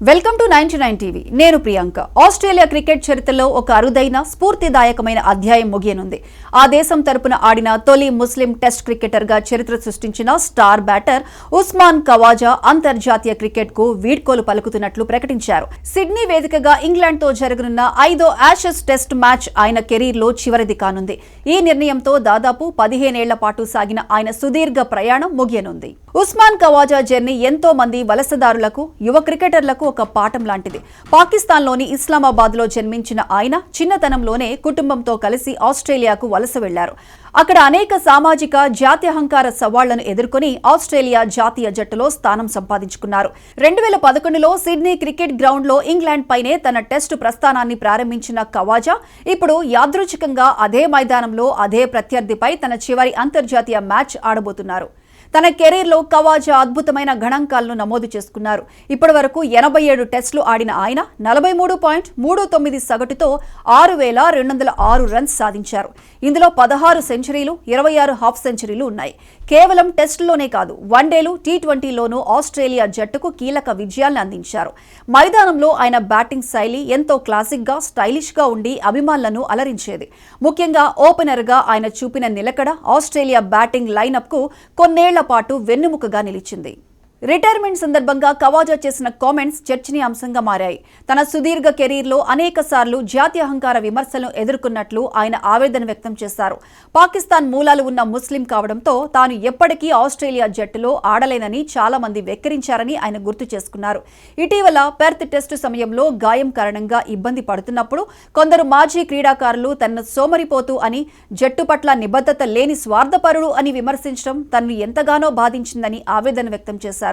Welcome to 99 TV. నేను Priyanka. Australia cricket చరిత్రలో ఒక అరుదైన స్ఫూర్తిదాయకమైన అధ్యాయం ముగియనుంది. ఆ దేశం తరపున ఆడిన తొలి ముస్లిం టెస్ట్ క్రికెటర్ గా చరిత్ర సృష్టించిన స్టార్ బ్యాటర్ ఉస్మాన్ ఖవాజా అంతర్జాతీయ క్రికెట్ కు వీడ్కోలు పలుకుతున్నట్లు ప్రకటించారు. సిడ్నీ వేదికగా ఇంగ్లాండ్ తో జరగనున్న 5వ యాషెస్ టెస్ట్ మ్యాచ్ ఆయన కెరీర్ లో చివరిది కానుంది. ఈ నిర్ణయంతో దాదాపు 15 ఏళ్ల పాటు సాగిన ఆయన సుదీర్ఘ ప్రయాణం ముగియనుంది. ఉస్మాన్ ఖవాజా జర్నీ ఎంతో మంది వలసదారులకు, యువ క్రికెటర్లకు ఒక పాఠం లాంటిది. పాకిస్తాన్లోని ఇస్లామాబాద్ లో జన్మించిన ఆయన చిన్నతనంలోనే కుటుంబంతో కలిసి ఆస్ట్రేలియాకు వలస వెళ్లారు. అక్కడ అనేక సామాజిక, జాత్యహంకార సవాళ్లను ఎదుర్కొని ఆస్ట్రేలియా జాతీయ జట్టులో స్థానం సంపాదించుకున్నారు. 2011లో సిడ్నీ క్రికెట్ గ్రౌండ్ లో ఇంగ్లాండ్ పైనే తన టెస్టు ప్రస్థానాన్ని ప్రారంభించిన ఖవాజా ఇప్పుడు యాదృచ్ఛికంగా అదే మైదానంలో అదే ప్రత్యర్థిపై తన చివరి అంతర్జాతీయ మ్యాచ్ ఆడబోతున్నారు. తన కెరీర్లో ఖవాజా అద్భుతమైన గణాంకాలను నమోదు చేసుకున్నారు. ఇప్పటి వరకు 87 టెస్టులు ఆడిన ఆయన 43.39 సగటుతో 6,206 రన్స్ సాధించారు. ఇందులో 16 సెంచరీలు, 26 హాఫ్ సెంచరీలు ఉన్నాయి. కేవలం టెస్టులోనే కాదు, వన్డేలు, టీ20లోనూ ఆస్ట్రేలియా జట్టుకు కీలక విజయాలను అందించారు. మైదానంలో ఆయన బ్యాటింగ్ శైలి ఎంతో క్లాసిక్ గా, స్టైలిష్ గా ఉండి అభిమానులను అలరించేది. ముఖ్యంగా ఓపెనర్ గా ఆయన చూపిన నిలకడ ఆస్ట్రేలియా బ్యాటింగ్ లైనప్ కు కొన్నేళ్ల పాటు వెన్నెముకగా నిలిచింది. రిటైర్మెంట్ సందర్భంగా ఖవాజా చేసిన కామెంట్స్ చర్చనీయాంశంగా మారాయి. తన సుదీర్ఘ కెరీర్లో అనేక సార్లు జాత్యహంకార విమర్శలను ఎదుర్కొన్నట్లు ఆయన ఆవేదన వ్యక్తం చేశారు. పాకిస్తాన్ మూలాలు ఉన్న ముస్లిం కావడంతో తాను ఎప్పటికీ ఆస్ట్రేలియా జట్టులో ఆడలేనని చాలా మంది వెక్కిరించారని ఆయన గుర్తు చేసుకున్నారు. ఇటీవల పెర్త్ టెస్టు సమయంలో గాయం కారణంగా ఇబ్బంది పడుతున్నప్పుడు కొందరు మాజీ క్రీడాకారులు తనను సోమరిపోతూ అని, జట్టు పట్ల నిబద్ధత లేని స్వార్థపరుడు అని విమర్శించడం తనను ఎంతగానో బాధించిందని ఆవేదన వ్యక్తం చేశారు.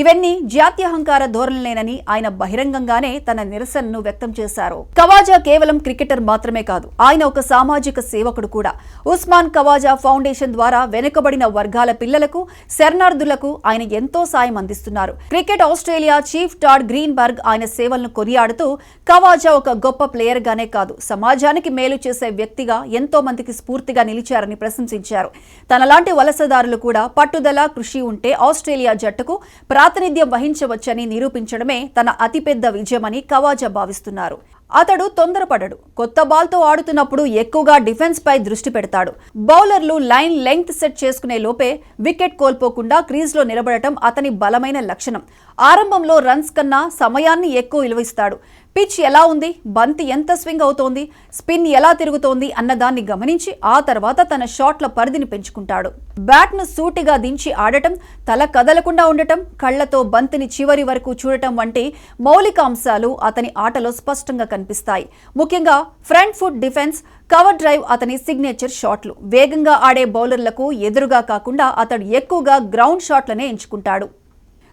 ఇవన్నీ జాత్యహంకార ధోరణులేనని ఆయన బహిరంగంగానే తన నిరసనను వ్యక్తం చేశారు. ఖవాజా కేవలం క్రికెటర్ మాత్రమే కాదు, ఆయన ఒక సామాజిక సేవకుడు కూడా. ఉస్మాన్ ఖవాజా ఫౌండేషన్ ద్వారా వెనుకబడిన వర్గాల పిల్లలకు, శరణార్థులకు ఆయన ఎంతో సాయం అందిస్తున్నారు. క్రికెట్ ఆస్ట్రేలియా చీఫ్ టాడ్ గ్రీన్బర్గ్ ఆయన సేవలను కొనియాడుతూ ఖవాజా ఒక గొప్ప ప్లేయర్ గానే కాదు, సమాజానికి మేలు చేసే వ్యక్తిగా ఎంతో మందికి స్ఫూర్తిగా నిలిచారని ప్రశంసించారు. తనలాంటి వలసదారులు కూడా పట్టుదల, కృషి ఉంటే ఆస్ట్రేలియా జట్టుకు ప్రాతినిధ్యం వహించవచ్చని నిరూపించడమే తన అతిపెద్ద విజయమని ఖవాజా భావిస్తున్నారు. అతడు తొందరపడడు. కొత్త బాల్తో ఆడుతున్నప్పుడు ఎక్కువగా డిఫెన్స్ పై దృష్టి పెడతాడు. బౌలర్లు లైన్ లెంగ్త్ సెట్ చేసుకునే లోపే వికెట్ కోల్పోకుండా క్రీజ్లో నిలబడటం అతని బలమైన లక్షణం. ఆరంభంలో రన్స్ కన్నా సమయాన్ని ఎక్కువ విలువిస్తాడు. పిచ్ ఎలా ఉంది, బంతి ఎంత స్వింగ్ అవుతోంది, స్పిన్ ఎలా తిరుగుతోంది అన్నదాన్ని గమనించి ఆ తర్వాత తన షాట్ల పరిధిని పెంచుకుంటాడు. బ్యాట్ను సూటిగా దించి ఆడటం, తల కదలకుండా ఉండటం, కళ్లతో బంతిని చివరి వరకు చూడటం వంటి మౌలిక అంశాలు అతని ఆటలో స్పష్టంగా కనిపిస్తాయి. ముఖ్యంగా front foot defence, cover drive అతని సిగ్నేచర్ షాట్లు. వేగంగా ఆడే బౌలర్లకు ఎదురుగా కాకుండా అతడు ఎక్కువగా గ్రౌండ్ షాట్లనే ఎంచుకుంటాడు.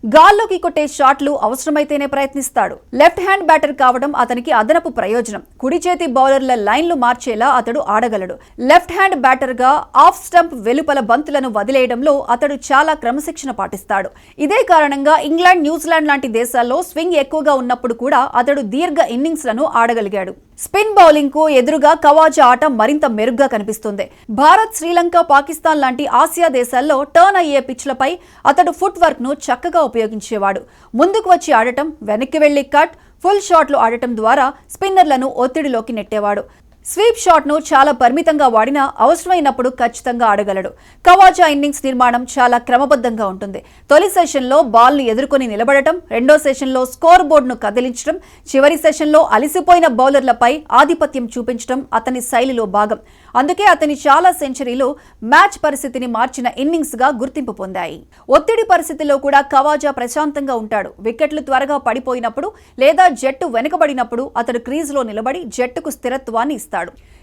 గాల్లోకి కొట్టే షాట్లు అవసరమైతేనే ప్రయత్నిస్తాడు. లెఫ్ట్ హ్యాండ్ బ్యాటర్ కావడం అతనికి అదనపు ప్రయోజనం. కుడి చేతి బౌలర్ల లైన్లు మార్చేలా అతడు ఆడగలడు. లెఫ్ట్ హ్యాండ్ బ్యాటర్ గా ఆఫ్ స్టంప్ వెలుపల బంతులను వదిలేయడంలో అతడు చాలా క్రమశిక్షణ పాటిస్తాడు. ఇదే కారణంగా ఇంగ్లాండ్, న్యూజిలాండ్ లాంటి దేశాల్లో స్వింగ్ ఎక్కువగా ఉన్నప్పుడు కూడా అతడు దీర్ఘ ఇన్నింగ్స్ లను ఆడగలిగాడు. స్పిన్ బౌలింగ్ కు ఎదురుగా ఖవాజా ఆట మరింత మెరుగ్గా కనిపిస్తుంది. భారత్, శ్రీలంక, పాకిస్తాన్ లాంటి ఆసియా దేశాల్లో టర్న్ అయ్యే పిచ్లపై అతడు ఫుట్ వర్క్ ను చక్కగా ఉపయోగించేవాడు. ముందుకు వచ్చి ఆడటం, వెనక్కి వెళ్లి కట్, ఫుల్ షాట్లు ఆడటం ద్వారా స్పిన్నర్లను ఒత్తిడిలోకి నెట్టేవాడు. స్వీప్ షాట్ ను చాలా పరిమితంగా వాడినా అవసరమైనప్పుడు ఖచ్చితంగా ఆడగలడు. ఖవాజా ఇన్నింగ్స్ నిర్మాణం చాలా క్రమబద్ధంగా ఉంటుంది. తొలి సెషన్లో బాల్ను ఎదుర్కొని నిలబడటం, రెండో సెషన్లో స్కోర్ బోర్డును కదిలించడం, చివరి సెషన్లో అలసిపోయిన బౌలర్లపై ఆధిపత్యం చూపించడం అతని శైలిలో భాగం. అందుకే అతని చాలా సెంచరీలు మ్యాచ్ పరిస్థితిని మార్చిన ఇన్నింగ్స్ గా గుర్తింపు పొందాయి. ఒత్తిడి పరిస్థితిలో కూడా ఖవాజా ప్రశాంతంగా ఉంటాడు. వికెట్లు త్వరగా పడిపోయినప్పుడు లేదా జట్టు వెనుకబడినప్పుడు అతడు క్రీజ్లో నిలబడి జట్టుకు స్థిరత్వాన్ని ఇస్తాడు.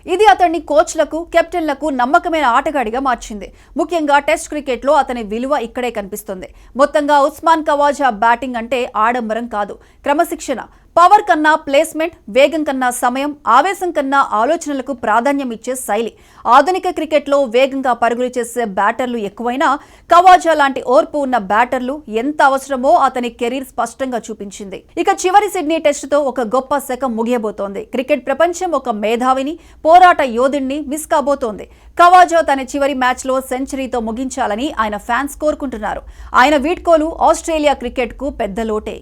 ఇది అతన్ని కోచ్లకు, కెప్టెన్లకు నమ్మకమైన ఆటగాడిగా మార్చింది. ముఖ్యంగా టెస్ట్ క్రికెట్ లో అతని విలువ ఇక్కడే కనిపిస్తుంది. మొత్తంగా ఉస్మాన్ ఖవాజా బ్యాటింగ్ అంటే ఆడంబరం కాదు, క్రమశిక్షణ. పవర్ కన్నా ప్లేస్మెంట్, వేగం కన్నా సమయం, ఆవేశం కన్నా ఆలోచనలకు ప్రాధాన్యం ఇచ్చే శైలి. ఆధునిక క్రికెట్లో వేగంగా పరుగులు చేసే బ్యాటర్లు ఎక్కువైనా ఖవాజా లాంటి ఓర్పు ఉన్న బ్యాటర్లు ఎంత అవసరమో అతని కెరీర్ స్పష్టంగా చూపించింది. ఇక చివరి సిడ్నీ టెస్టుతో ఒక గొప్ప శకం ముగియబోతోంది. క్రికెట్ ప్రపంచం ఒక మేధావిని, పోరాట యోధుడిని మిస్ కాబోతోంది. ఖవాజా తన చివరి మ్యాచ్లో సెంచరీతో ముగించాలని ఆయన ఫ్యాన్స్ కోరుకుంటున్నారు. ఆయన వీడ్కోలు ఆస్ట్రేలియా క్రికెట్కు పెద్ద లోటే.